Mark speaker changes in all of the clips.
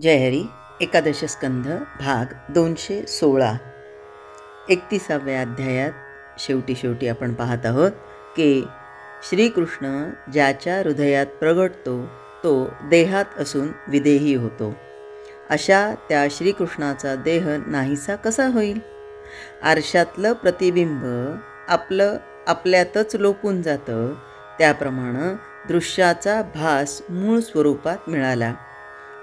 Speaker 1: जय हरी. एकादश स्कंध भाग 216. 31व्या अध्यायात शेवटी आपण पाहत आहोत की श्रीकृष्ण ज्याच्या हृदयात प्रगटतो तो देहात असून विदेही होतो. अशा त्या श्रीकृष्णाचा देह नाहीसा कसा होईल? आरशातलं प्रतिबिंब आपल्यातच लोपून जातं, त्याप्रमाणे दृश्याचा भास मूळ स्वरूपात मिळाला.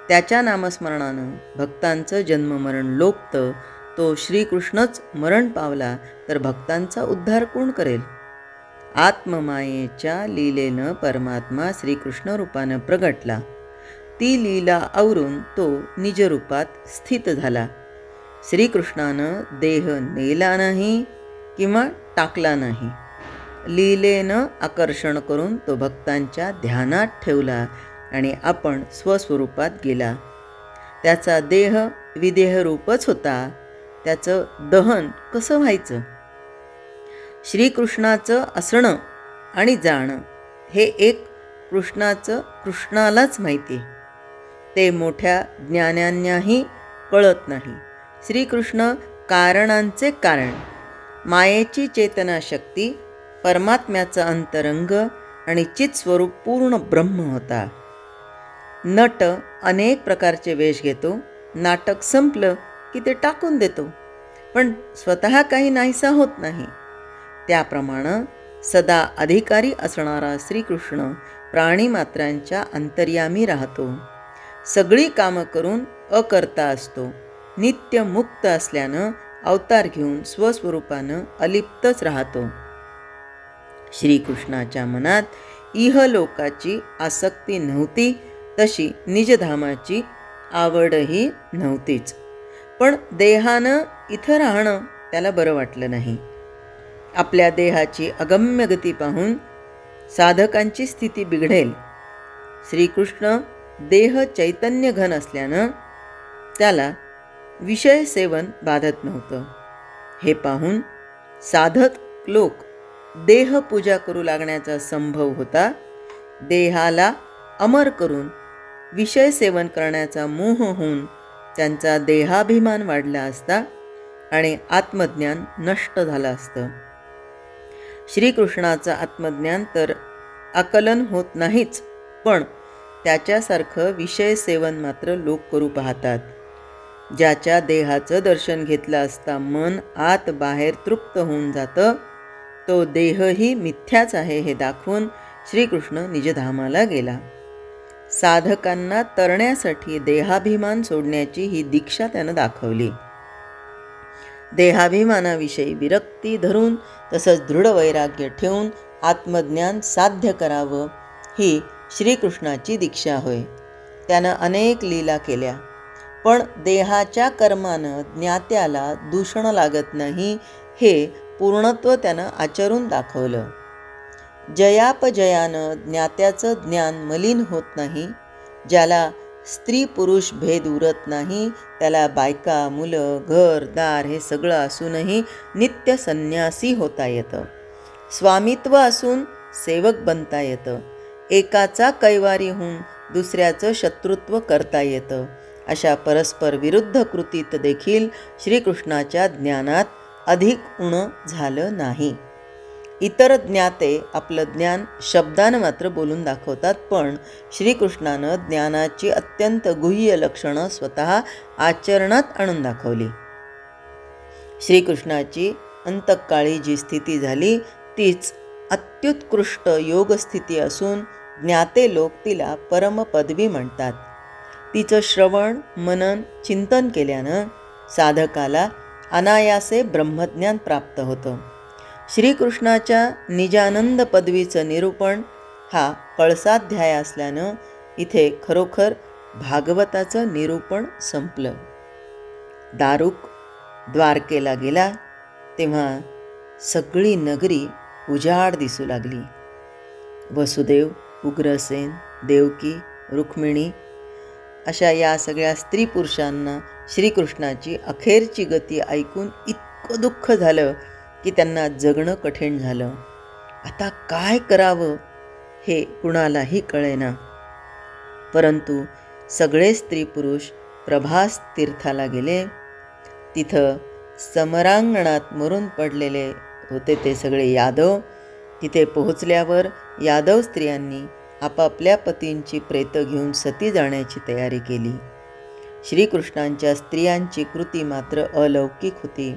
Speaker 1: त्याच्या नामस्मरणानं भक्तांचं जन्ममरण लोपतं. तो श्रीकृष्णच मरण पावला तर भक्तांचा उद्धार कोण करेल? आत्ममायेच्या लीलेनं परमात्मा श्रीकृष्ण रूपानं प्रगटला. ती लीला आवरून तो निजरूपात स्थित झाला. श्रीकृष्णानं देह नेला नाही किंवा टाकला नाही. लीलेनं आकर्षण करून तो भक्तांच्या ध्यानात ठेवला आणि आपण स्वस्वरूपात गेला. त्याचा देह विदेहरूपच होता. त्याचं दहन कसं व्हायचं? श्रीकृष्णाचं असणं आणि जाणं हे एक कृष्णालाच माहिती. ते मोठ्या ज्ञानांनाही कळत नाही. श्रीकृष्ण कारणांचे कारण, मायेची चेतनाशक्ती, परमात्म्याचं अंतरंग आणि चित्स्वरूप पूर्ण ब्रह्म होता. नट अनेक प्रकारचे वेश घेतो. नाटक संपलं की ते टाकून देतो, पण स्वतः काही नाहीसा होत नाही. त्याप्रमाणे सदा अधिकारी असणारा श्रीकृष्ण प्राणीमात्रांच्या अंतर्यामी राहतो. सगळी कामं करून अकर्ता असतो. नित्य मुक्त असल्यानं अवतार घेऊन स्वस्वरूपानं अलिप्तच राहतो. श्रीकृष्णाच्या मनात इहलोकाची आसक्ती नव्हती, तशी निजधामाची आवडही नव्हतीच. पण देहानं इथं राहणं त्याला बरं वाटलं नाही. आपल्या देहाची अगम्य गती पाहून साधकांची स्थिती बिघडेल. श्रीकृष्ण देह चैतन्य घन असल्यानं त्याला विषय सेवन बाधत नव्हतं. हे पाहून साधक लोक देहपूजा करू लागण्याचा संभव होता. देहाला अमर करून विषय सेवन करण्याचा मोह होऊन त्यांचा देहाभिमान वाढला असता आणि आत्मज्ञान नष्ट झालं असतं. श्रीकृष्णाचं आत्मज्ञान तर आकलन होत नाहीच, पण त्याच्यासारखं विषय सेवन मात्र लोक करू पाहतात. ज्याच्या देहाचं दर्शन घेतलं असता मन आत बाहेर तृप्त होऊन जातं, तो देहही मिथ्याच आहे हे दाखवून श्रीकृष्ण निजधामाला गेला. साधकांना तरण्यासाठी देहाभिमान सोडण्याची ही दीक्षा त्यानं दाखवली. देहाभिमानाविषयी विरक्ती धरून तसंच दृढ वैराग्य ठेवून आत्मज्ञान साध्य करावं, ही श्रीकृष्णाची दीक्षा होय. त्यानं अनेक लीला केल्या, पण देहाच्या कर्मानं ज्ञात्याला दूषण लागत नाही हे पूर्णत्व त्यानं आचरून दाखवलं. जयापजयानं ज्ञात्याचं ज्ञान मलिन होत नाही. ज्याला स्त्री पुरुष भेद उरत नाही, त्याला बायका मुलं घर दार हे सगळं असूनही नित्य संन्यासी होता येतं. स्वामित्व असून सेवक बनता येतं. एकाचा कैवारी होऊन दुसऱ्याचं शत्रुत्व करता येतं. अशा परस्पर विरुद्ध कृतीत देखील श्रीकृष्णाच्या ज्ञानात अधिक उण झालं नाही. इतर ज्ञाते आपलं ज्ञान शब्दानं मात्र बोलून दाखवतात, पण श्रीकृष्णानं ज्ञानाची अत्यंत गुह्य लक्षणं स्वतः आचरणात आणून दाखवली. श्रीकृष्णाची अंतकाळी जी स्थिती झाली तीच अत्युत्कृष्ट योगस्थिती असून ज्ञाते लोक तिला परमपदवी म्हणतात. तिचं श्रवण मनन चिंतन केल्यानं साधकाला अनायासे ब्रह्मज्ञान प्राप्त होतं. श्रीकृष्णाच्या निजानंद पदवीचं निरूपण हा कळसाध्याय असल्यानं इथे खरोखर भागवताचं निरूपण संपलं. दारुक द्वारकेला गेला तेव्हा सगळी नगरी उजाड दिसू लागली. वसुदेव, उग्रसेन, देवकी, रुक्मिणी अशा या सगळ्या स्त्री पुरुषांना श्रीकृष्णाची अखेरची गती ऐकून इतकं दुःख झालं की त्यांना जगणं कठीण झालं. आता काय करावं हे कुणालाही कळेना. परंतु सगळे स्त्री पुरुष प्रभास तीर्थाला गेले. तिथं समरांगणात मरून पडलेले होते ते सगळे यादव. तिथे पोहोचल्यावर यादव स्त्रियांनी आपापल्या पतींची प्रेतं घेऊन सती जाण्याची तयारी केली. श्रीकृष्णांच्या स्त्रियांची कृती मात्र अलौकिक होती.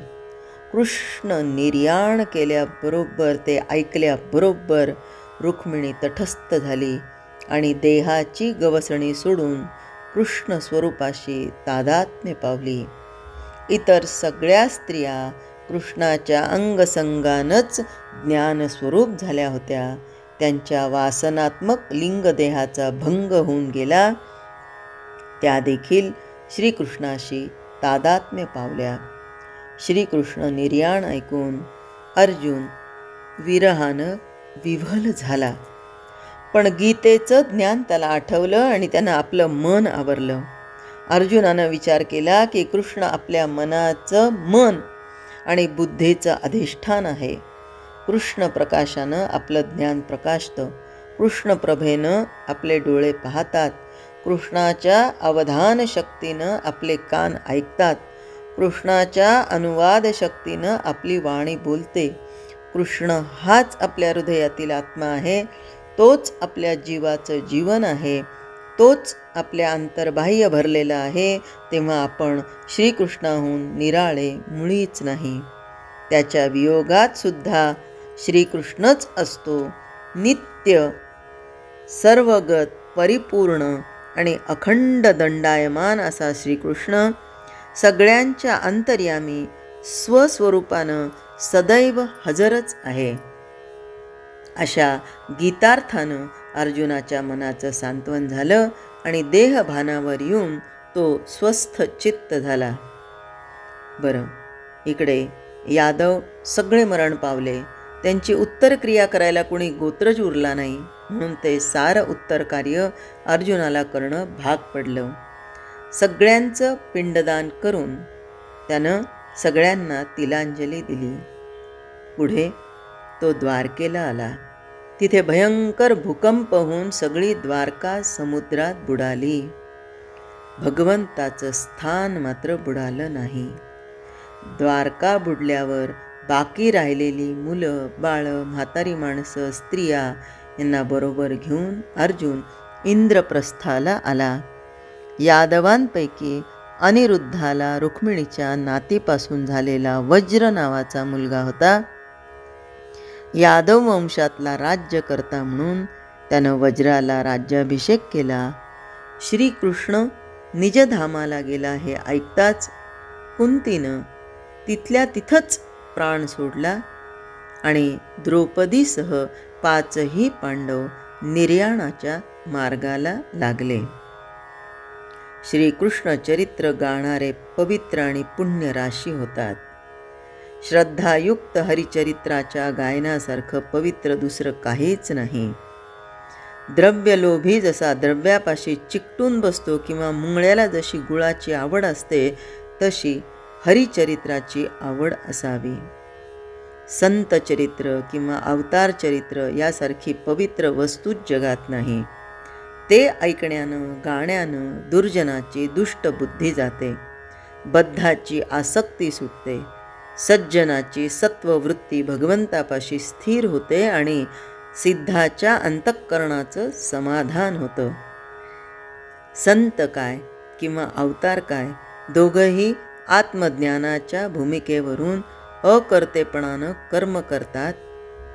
Speaker 1: कृष्ण निर्याण केल्याबरोबर ते ऐकल्याबरोबर रुक्मिणी तटस्थ झाली आणि देहाची गवसणी सोडून कृष्ण स्वरूपाशी तादात्म्य पावली. इतर सगळ्या स्त्रिया कृष्णाच्या अंगसंगानंच ज्ञानस्वरूप झाल्या होत्या. त्यांच्या वासनात्मक लिंगदेहाचा भंग होऊन गेला. त्या देखील श्रीकृष्णाशी तादात्म्य पावल्या. श्रीकृष्ण निर्याण ऐकून अर्जुन विरहानं विव्हल झाला. पण गीतेचं ज्ञान त्याला आठवलं आणि त्यानं आपलं मन आवरलं. अर्जुनानं विचार केला की कृष्ण आपल्या मनाचं मन आणि बुद्धीचं अधिष्ठान आहे. कृष्ण प्रकाशानं आपलं ज्ञान प्रकाशतं. कृष्णप्रभेनं आपले डोळे पाहतात. कृष्णाच्या अवधान शक्तीनं आपले कान ऐकतात. कृष्णाच्या अनुवाद शक्तीनं आपली वाणी बोलते. कृष्ण हाच आपल्या हृदयातील आत्मा आहे. तोच आपल्या जीवाचं जीवन आहे. तोच आपल्या अंतर्बाह्य भरलेला आहे. तेव्हा आपण श्रीकृष्णाहून निराळे मुळीच नाही. त्याच्या वियोगात सुद्धा श्रीकृष्णच असतो. नित्य सर्वगत परिपूर्ण आणि अखंड दंडायमान असा श्रीकृष्ण सगळ्यांच्या अंतर्यामी स्वस्वरूपानं सदैव हजरच आहे. अशा गीतार्थानं अर्जुनाच्या मनाचं सांत्वन झालं आणि देहभानावर येऊन तो स्वस्थ चित्त झाला. बरं, इकडे यादव सगळे मरण पावले. त्यांची उत्तर क्रिया करायला कोणी गोत्रज उरला नाही, म्हणून ते सारं उत्तर कार्य अर्जुनाला करणं भाग पडलं. सगळ्यांचं पिंडदान करून त्यानं सगळ्यांना तिलांजली दिली. पुढे तो द्वारकेला आला. तिथे भयंकर भूकंप होऊन सगळी द्वारका समुद्रात बुडाली. भगवंताचं स्थान मात्र बुडालं नाही. द्वारका बुडल्यावर बाकी राहिलेली मुलं, बाळं, म्हातारी माणसं, स्त्रिया यांना बरोबर घेऊन अर्जुन इंद्रप्रस्थाला आला. यादवांपैकी अनिरुद्धाला रुक्मिणीच्या नातीपासून झालेला वज्र नावाचा मुलगा होता. यादव वंशातला राज्यकर्ता म्हणून त्यानं वज्राला राज्याभिषेक केला. श्रीकृष्ण निजधामाला गेला हे ऐकताच कुंतीनं तिथल्या तिथंच प्राण सोडला आणि द्रौपदीसह 5ही पांडव निर्याणाच्या मार्गाला लागले. श्रीकृष्ण चरित्र गाणारे पवित्र आणि पुण्य राशी होतात. श्रद्धायुक्त हरिचरित्राच्या गायनासारखं पवित्र दुसरं काहीच नाही. द्रव्यलोभी जसा द्रव्यापाशी चिकटून बसतो किंवा मुंगळ्याला जशी गुळाची आवड असते, तशी हरिचरित्राची आवड असावी. संत चरित्र किंवा अवतार चरित्र यासारखी पवित्र वस्तूच जगात नाही. ते ऐकण्यानं गाण्यानं दुर्जनाची दुष्ट बुद्धी जाते, बद्धाची आसक्ती सुटते, सज्जनाची सत्ववृत्ती भगवंतापाशी स्थिर होते आणि सिद्धाच्या अंतःकरणाचं समाधान होतं. संत काय किंवा अवतार काय, दोघंही आत्मज्ञानाच्या भूमिकेवरून अकर्तेपणानं कर्म करतात.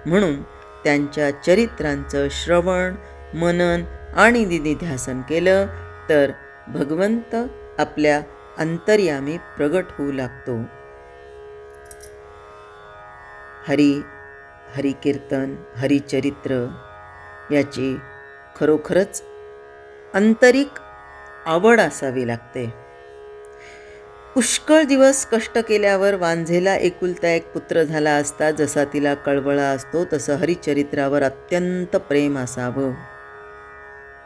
Speaker 1: म्हणून त्यांच्या चरित्रांचं श्रवण, मनन आणि निधिध्यासन केलं तर भगवंत आपल्या अंतर्यामी प्रगट होऊ लागतो. हरिकीर्तन, हरिचरित्र याची खरोखरच आंतरिक आवड असावी लागते. पुष्कळ दिवस कष्ट केल्यावर वांझेला एकुलता एक पुत्र झाला असता जसा तिला कळवळा असतो, तसं हरिचरित्रावर अत्यंत प्रेम असावं.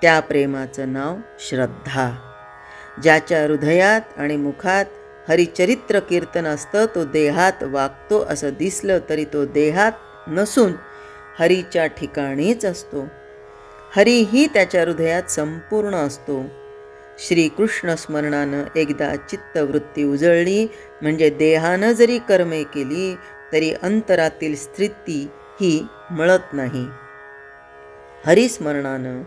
Speaker 1: त्या प्रेमाचं नाव श्रद्धा. ज्याच्या हृदयात आणि मुखात हरिचरित्र कीर्तन असतं तो देहात वागतो असं दिसलं तरी तो देहात नसून हरीच्या ठिकाणीच असतो. हरी ही त्याच्या हृदयात संपूर्ण असतो. श्रीकृष्ण स्मरणानं एकदा चित्तवृत्ती उजळली म्हणजे देहानं जरी कर्मे केली तरी अंतरातील स्थिती ही मळत नाही. हरिस्मरणानं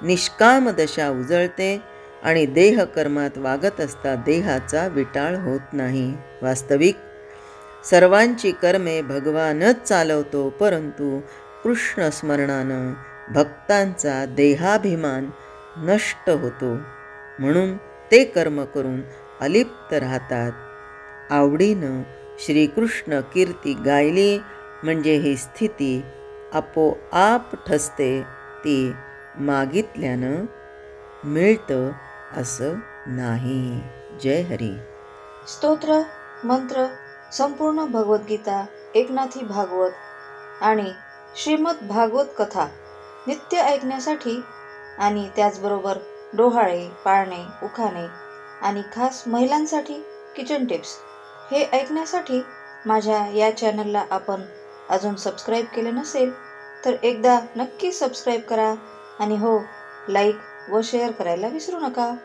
Speaker 1: निष्काम दशा उजळते आणि देहकर्मात वागत असता देहाचा विटाळ होत नाही. वास्तविक सर्वांची कर्मे भगवानच चालवतो, परंतु कृष्ण स्मरणानं भक्तांचा देहाभिमान नष्ट होतो, म्हणून ते कर्म करून अलिप्त राहतात. आवडीनं श्रीकृष्ण कीर्ती गायली म्हणजे ही स्थिती आपोआप ठसते, ती मागितल्यानं मिळतं असं नाही. जय हरी.
Speaker 2: स्तोत्र, मंत्र, संपूर्ण भगवद्गीता, एकनाथी भागवत आणि श्रीमद भागवत कथा नित्य ऐकण्यासाठी आणि त्याचबरोबर डोहाळे, पाळणे, उखाणे आणि खास महिलांसाठी किचन टिप्स हे ऐकण्यासाठी माझ्या या चॅनलला आपण अजून सबस्क्राईब केले नसेल तर एकदा नक्की सबस्क्राईब करा आणि हो, लाईक व शेअर करायला विसरू नका.